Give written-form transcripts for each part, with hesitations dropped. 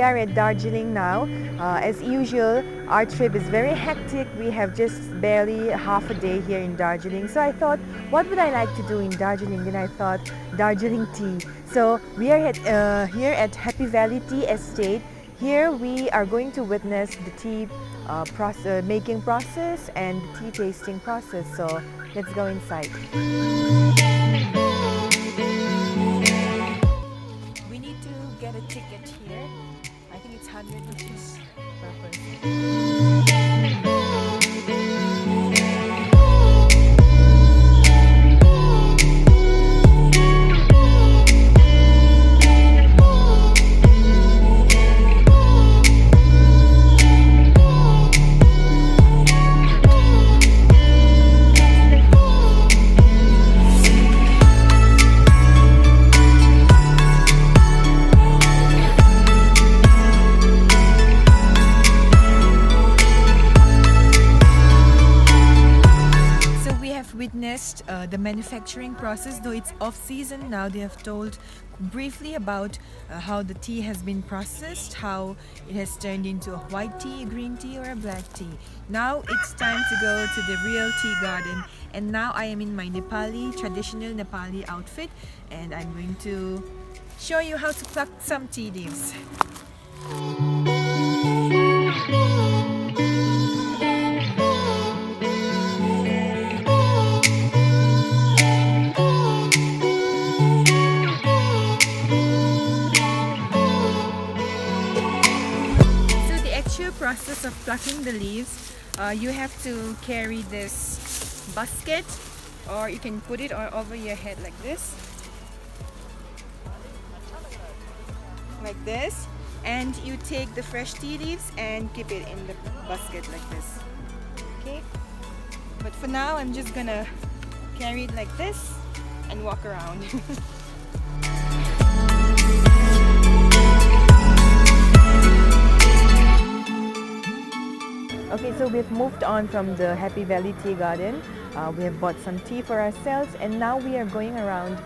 are at Darjeeling now. As usual, our trip is very hectic. We have just barely half a day here in Darjeeling. So I thought, what would I like to do in Darjeeling? Then I thought, Darjeeling tea. So we are here at Happy Valley Tea Estate. Here we are going to witness the tea making process and the tea tasting process. So let's go inside. We need to get a ticket here. I think it's 100 rupees per person. Witnessed the manufacturing process. Though it's off season now, they have told briefly about how the tea has been processed, how it has turned into a white tea, a green tea or a black tea. Now it's time to go to the real tea garden, and now I am in my traditional Nepali outfit, and I'm going to show you how to pluck some tea leaves. Process of plucking the leaves, you have to carry this basket, or you can put it over your head like this, and you take the fresh tea leaves and keep it in the basket like this. Okay, but for now I'm just gonna carry it like this and walk around. Okay, so we've moved on from the Happy Valley Tea Garden. We have bought some tea for ourselves, and now we are going around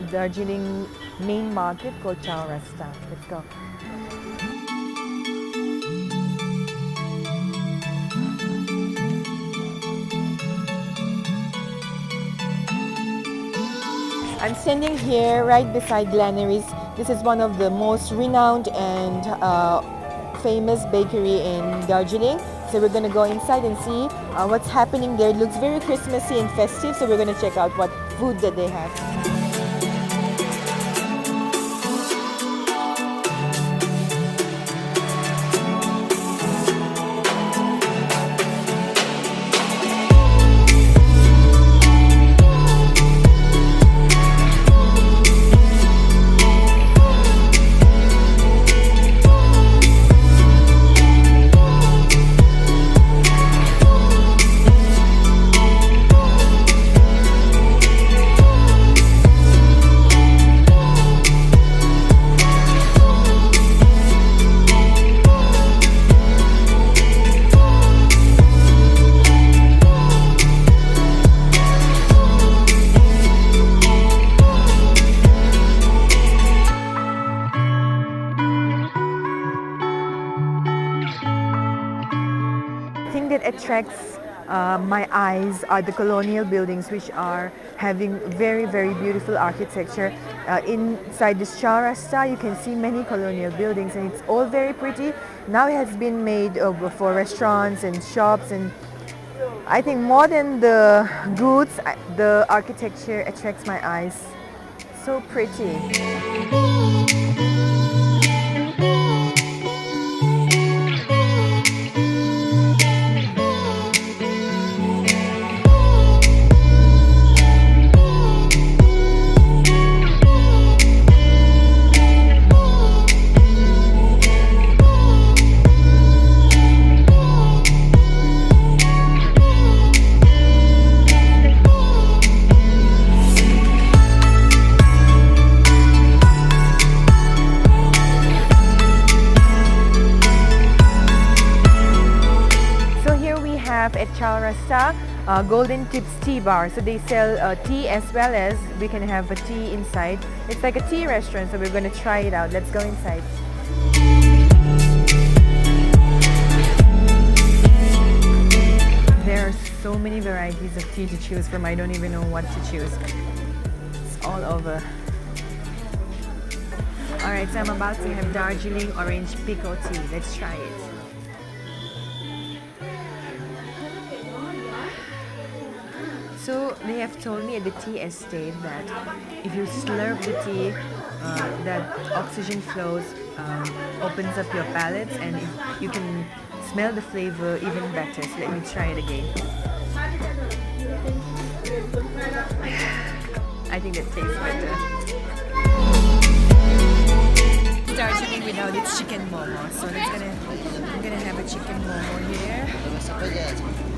Darjeeling main market called Chao Rasta. Let's go. I'm standing here right beside Glannery's. This is one of the most renowned and famous bakery in Darjeeling. So we're going to go inside and see what's happening there. It looks very Christmassy and festive, so we're going to check out what food that they have. Attracts my eyes are the Colonial buildings, which are having very beautiful architecture. Inside this Chao Rasta you can see many Colonial buildings, and it's all very pretty. Now it has been made for restaurants and shops, and I think more than the goods, the architecture attracts my eyes. So pretty. At Chao Rasta, Golden Tips Tea Bar. So they sell tea as well as we can have a tea inside. It's like a tea restaurant, so we're going to try it out. Let's go inside. There are so many varieties of tea to choose from. I don't even know what to choose. It's all over. Alright, so I'm about to have Darjeeling orange pico tea. Let's try it. So they have told me at the tea estate that if you slurp the tea, that oxygen flows opens up your palate, and you can smell the flavor even better. So let me try it again. I think that tastes better. Darjeeling without its chicken momo. So I'm gonna have a chicken momo here.